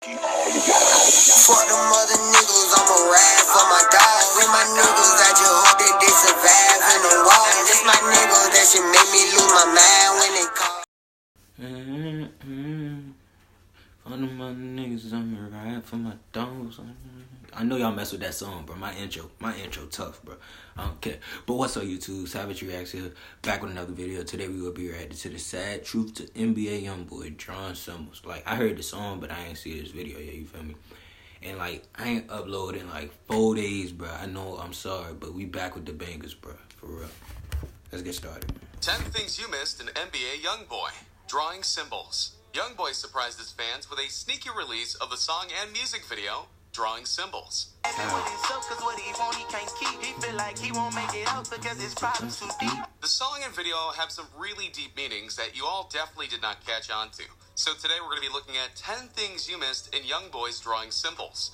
Fuck them other niggas, I'ma ride for my dogs. With my niggas, I just hope that they survive in the wall. This my niggas that should make me lose my mind when they call. Fuck them other niggas, I'ma ride for my dogs. I know y'all mess with that song, bro. My intro tough, bro. I don't care. But what's up, YouTube? Savage Reacts here, back with another video. Today we will be reacting to the sad truth to NBA youngboy drawing symbols. Like, I heard the song, but I ain't see this video yet. You feel me? And like, I ain't uploaded in like 4 days, bro. I know, I'm sorry, but we back with the bangers, bro. For real. Let's get started. 10 things you missed in NBA Youngboy. Drawing symbols. Youngboy surprised his fans with a sneaky release of the song and music video, Drawing Symbols. The song and video have some really deep meanings that you all definitely did not catch on to. So today we're going to be looking at 10 things you missed in Youngboy's drawing symbols.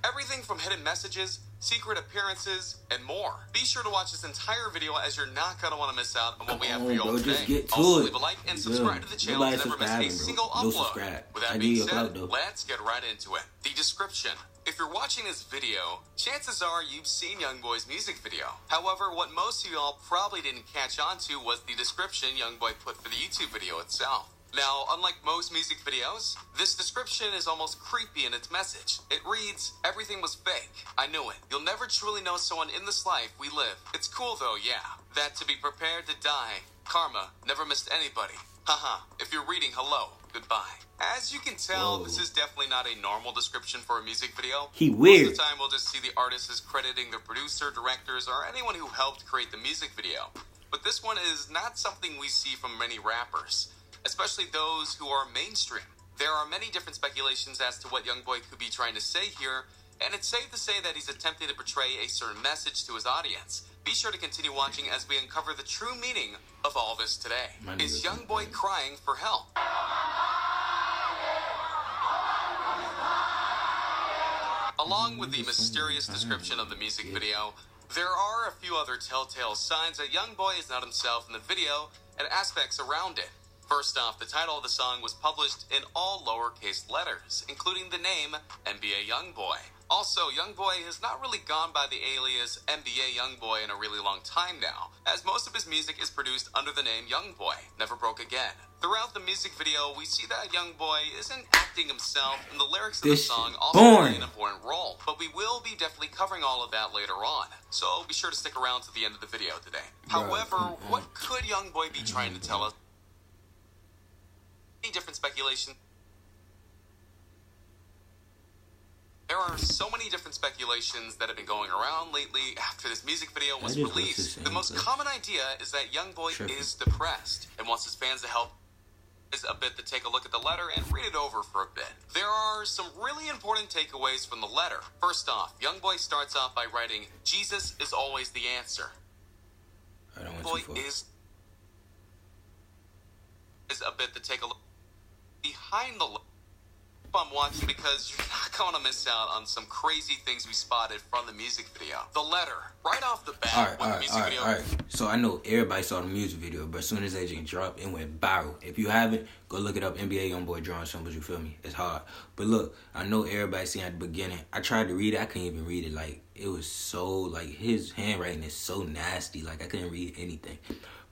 Everything from hidden messages, secret appearances, and more. Be sure to watch this entire video as you're not going to want to miss out on what we have for you all today. Also, leave a like and subscribe to the channel to never miss a single upload. With that being said, let's get right into it. The description. If you're watching this video, chances are you've seen Youngboy's music video. However, what most of y'all probably didn't catch on to was the description Youngboy put for the YouTube video itself. Now, unlike most music videos, this description is almost creepy in its message. It reads, "Everything was fake. I knew it. You'll never truly know someone in this life we live. It's cool though, yeah. That to be prepared to die. Karma never missed anybody. Haha. If you're reading, hello. Goodbye." As you can tell, this is definitely not a normal description for a music video. He weird. Most of the time, we'll just see the artist as crediting the producer, directors, or anyone who helped create the music video. But this one is not something we see from many rappers, especially those who are mainstream. There are many different speculations as to what Youngboy could be trying to say here, and it's safe to say that he's attempting to portray a certain message to his audience. Be sure to continue watching as we uncover the true meaning of all this today. Is Youngboy crying for help? Along with the mysterious description of the music video, there are a few other telltale signs that Youngboy is not himself in the video and aspects around it. First off, the title of the song was published in all lowercase letters, including the name NBA Youngboy. Also, Youngboy has not really gone by the alias NBA Youngboy in a really long time now, as most of his music is produced under the name Youngboy, Never Broke Again. Throughout the music video, we see that Youngboy isn't acting himself, and the lyrics of the song also play an important role. But we will be definitely covering all of that later on, so be sure to stick around to the end of the video today. However, what could Youngboy be trying to tell us? Many different speculation. There are so many different speculations that have been going around lately after this music video was released. The most common idea is that Youngboy is depressed and wants his fans to help a bit to take a look at the letter and read it over for a bit. There are some really important takeaways from the letter. First off, Youngboy starts off by writing, "Jesus is always the answer." Youngboy is a bit to take a look behind the letter. I'm watching because you're not going to miss out on some crazy things we spotted from the music video. The letter, right off the bat, Alright. So I know everybody saw the music video, but as soon as that thing dropped, it went viral. If you haven't, go look it up. NBA Youngboy drawing symbols. You feel me? It's hard. But look, I know everybody seen at the beginning. I tried to read it. I couldn't even read it. Like, it was so, like, his handwriting is so nasty. Like, I couldn't read anything.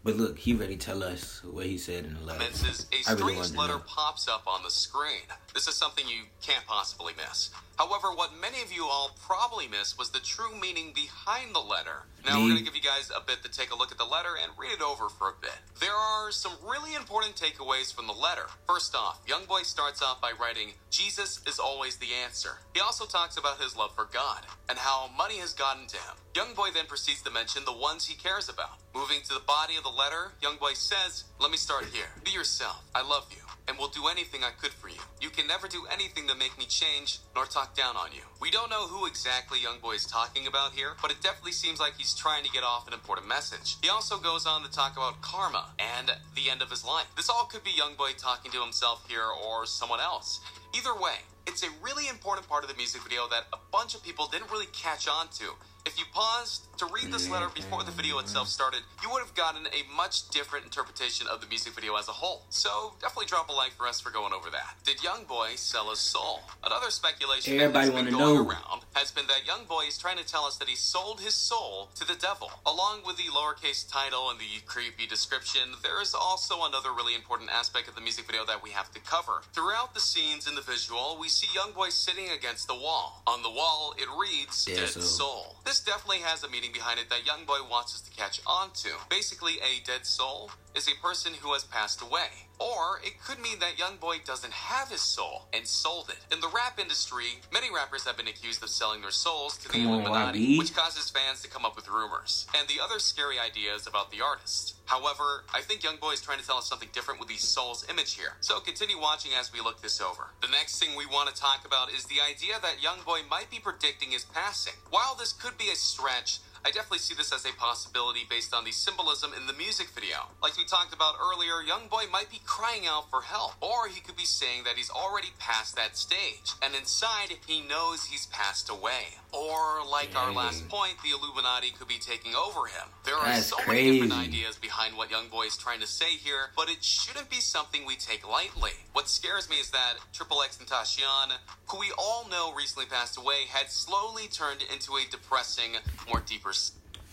But look, he already tell us what he said in the letter. A strange letter pops up on the screen. This is something you can't possibly miss. However, what many of you all probably missed was the true meaning behind the letter. Now, we're going to give you guys a bit to take a look at the letter and read it over for a bit. There are some really important takeaways from the letter. First off, Youngboy starts off by writing, "Jesus is always the answer." He also talks about his love for God and how money has gotten to him. Youngboy then proceeds to mention the ones he cares about. Moving to the body of the letter, Youngboy says, "Let me start here. Be yourself. I love you and will do anything I could for you. You can never do anything to make me change nor talk down on you." We don't know who exactly Youngboy is talking about here, but it definitely seems like he's trying to get off an important message. He also goes on to talk about karma and the end of his life. This all could be Youngboy talking to himself here or someone else. Either way, it's a really important part of the music video that a bunch of people didn't really catch on to, If you paused to read this letter before the video itself started, you would have gotten a much different interpretation of the music video as a whole. So definitely drop a like for us for going over that. Did Youngboy sell his soul? Another speculation that has been going around has been that Youngboy is trying to tell us that he sold his soul to the devil. Along with the lowercase title and the creepy description, there is also another really important aspect of the music video that we have to cover. Throughout the scenes in the visual, we see Youngboy sitting against the wall. On the wall, it reads, Dead Soul. This definitely has a meaning behind it that Youngboy wants us to catch on to. Basically, a dead soul is a person who has passed away. Or it could mean that Youngboy doesn't have his soul and sold it. In the rap industry, many rappers have been accused of selling their souls to the Illuminati, which causes fans to come up with rumors and the other scary ideas about the artist. However, I think Youngboy is trying to tell us something different with the soul's image here. So continue watching as we look this over. The next thing we want to talk about is the idea that Youngboy might be predicting his passing. While this could be a stretch, I definitely see this as a possibility based on the symbolism in the music video. Like we talked about earlier, Youngboy might be crying out for help, or he could be saying that he's already past that stage, and inside he knows he's passed away. Or, like our last point, the Illuminati could be taking over him. There are so many different ideas behind what Youngboy is trying to say here, but it shouldn't be something we take lightly. What scares me is that Triple X and Tashian, who we all know recently passed away, had slowly turned into a depressing, more deeper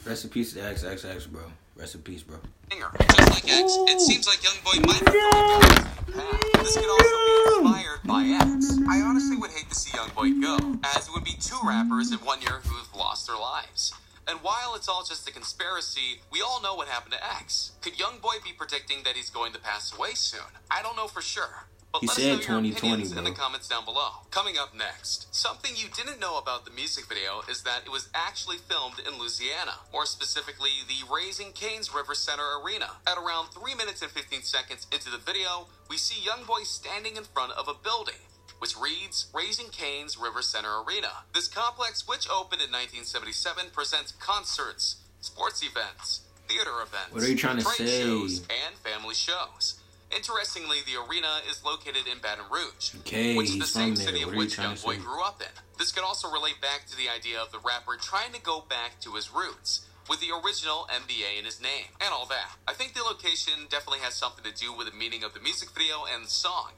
Rest in peace to XXX, bro. Rest in peace, bro. Just like X, it seems like Youngboy might have This could also be inspired by X. I honestly would hate to see Youngboy go, as it would be two rappers in 1 year who have lost their lives. And while it's all just a conspiracy, we all know what happened to X. Could Youngboy be predicting that he's going to pass away soon? I don't know for sure. But let us know your opinions in the comments down below. Coming up next, something you didn't know about the music video is that it was actually filmed in Louisiana. More specifically, the Raising Cane's River Center Arena. At around 3 minutes and 15 seconds into the video, we see Youngboy standing in front of a building, which reads Raising Cane's River Center Arena. This complex, which opened in 1977, presents concerts, sports events, theater events, what are you trying to say? Shows, and family shows. Interestingly, the arena is located in Baton Rouge, which is the same city of which Youngboy grew up in. This could also relate back to the idea of the rapper trying to go back to his roots, with the original NBA in his name, and all that. I think the location definitely has something to do with the meaning of the music video and the song.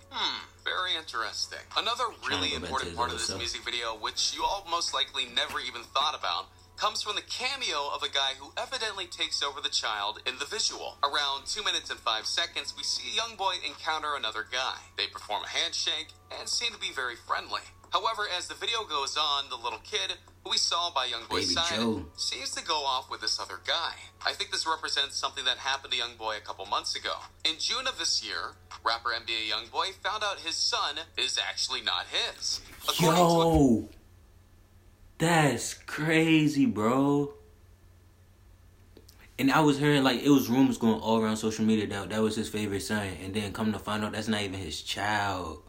Very interesting. Another really important part of this music video, which you all most likely never even thought about, comes from the cameo of a guy who evidently takes over the child in the visual. Around 2 minutes and 5 seconds, we see Youngboy encounter another guy. They perform a handshake and seem to be very friendly. However, as the video goes on, the little kid, who we saw by Youngboy's side, seems to go off with this other guy. I think this represents something that happened to Youngboy a couple months ago. In June of this year, rapper NBA Youngboy found out his son is actually not his. That's crazy, bro. And I was hearing, like, it was rumors going all around social media that was his favorite son. And then come to find out that's not even his child.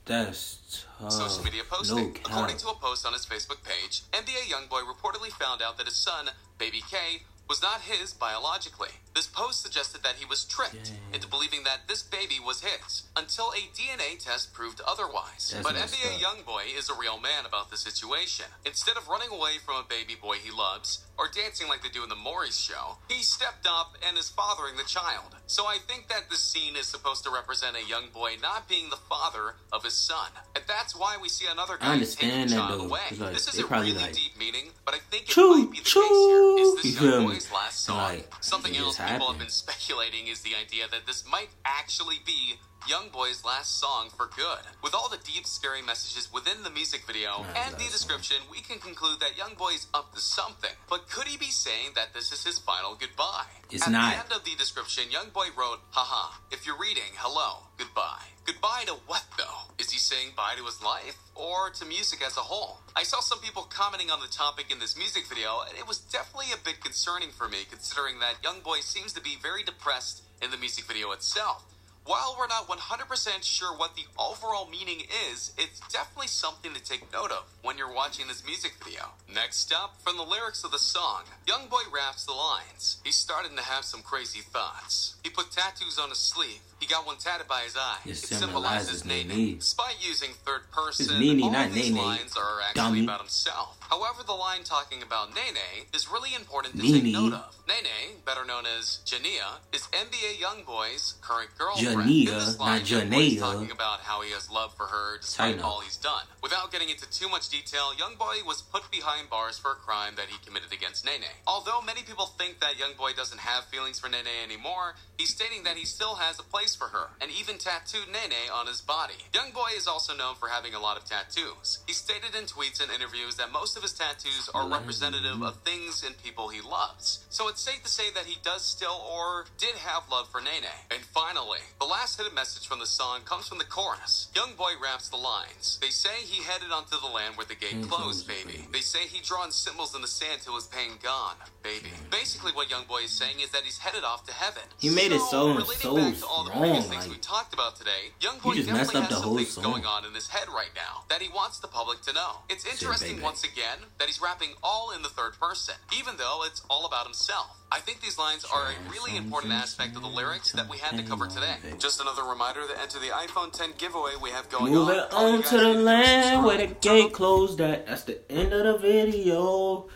That's tough. Social media posting. According to a post on his Facebook page, NBA Youngboy reportedly found out that his son, Baby K, was not his biologically. This post suggested that he was tricked into believing that this baby was his, until a DNA test proved otherwise. But NBA Youngboy is a real man about the situation. Instead of running away from a baby boy he loves, or dancing like they do in the Maury's show, he stepped up and is fathering the child. So I think that this scene is supposed to represent a Youngboy not being the father of his son. And that's why we see another guy taking the child away. Like, this is a really deep meaning, but I think it might be the case here. Is this Youngboy's last song? Something else people have been speculating is the idea that this might actually be Youngboy's last song for good. With all the deep, scary messages within the music video and the description, we can conclude that Youngboy's up to something. But could he be saying that this is his final goodbye? It's not. At the end of the description, Youngboy wrote, haha, if you're reading, hello, goodbye. Goodbye to what, though? Is he saying bye to his life? Or to music as a whole? I saw some people commenting on the topic in this music video, and it was definitely a bit concerning for me, considering that Youngboy seems to be very depressed in the music video itself. While we're not 100% sure what the overall meaning is, it's definitely something to take note of when you're watching this music video. Next up, from the lyrics of the song, Youngboy raps the lines. He's starting to have some crazy thoughts. He put tattoos on his sleeve. He got one tatted by his eye. It symbolizes Nene. Despite using third person, all of these lines are actually about himself. However, the line talking about Nene is really important to take note of. Nene, better known as Jania, is NBA Youngboy's current girlfriend. In this line, Youngboy is talking about how he has love for her despite all he's done. Without getting into too much detail, Youngboy was put behind bars for a crime that he committed against Nene. Although many people think that Youngboy doesn't have feelings for Nene anymore, he's stating that he still has a place for her, and even tattooed Nene on his body. Youngboy is also known for having a lot of tattoos. He stated in tweets and interviews that most of his tattoos are representative of things and people he loves. So it's safe to say that he does still or did have love for Nene. And finally, the last hidden message from the song comes from the chorus. Youngboy raps the lines. They say he headed onto the land where the gate closed, baby. They say he drawn symbols in the sand till his pain gone, baby. Basically what Youngboy is saying is that he's headed off to heaven. He made it so back to all the previous things like, we talked about today, Youngboy definitely has some things going on in his head right now that he wants the public to know. It's interesting once again that he's rapping all in the third person, even though it's all about himself. I think these lines are a really important aspect of the lyrics that we had to cover today. Just another reminder to enter the iPhone 10 giveaway we have going on. Moving on to the land where the gate closed at. That's the end of the video.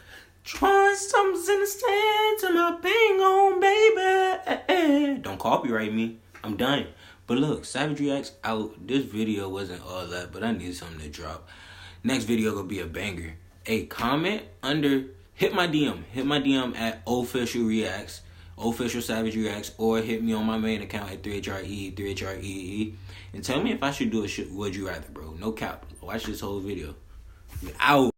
Trying something's in the stand to my bang on, baby. Don't copyright me. I'm done. But look, Savage Reacts out. This video wasn't all that, but I need something to drop. Next video gonna be a banger. Hey, comment under, hit my DM at official reacts, official Savage Reacts, or hit me on my main account at 3HRE, and tell me if I should do a would you rather, bro. No cap. Watch this whole video. Out.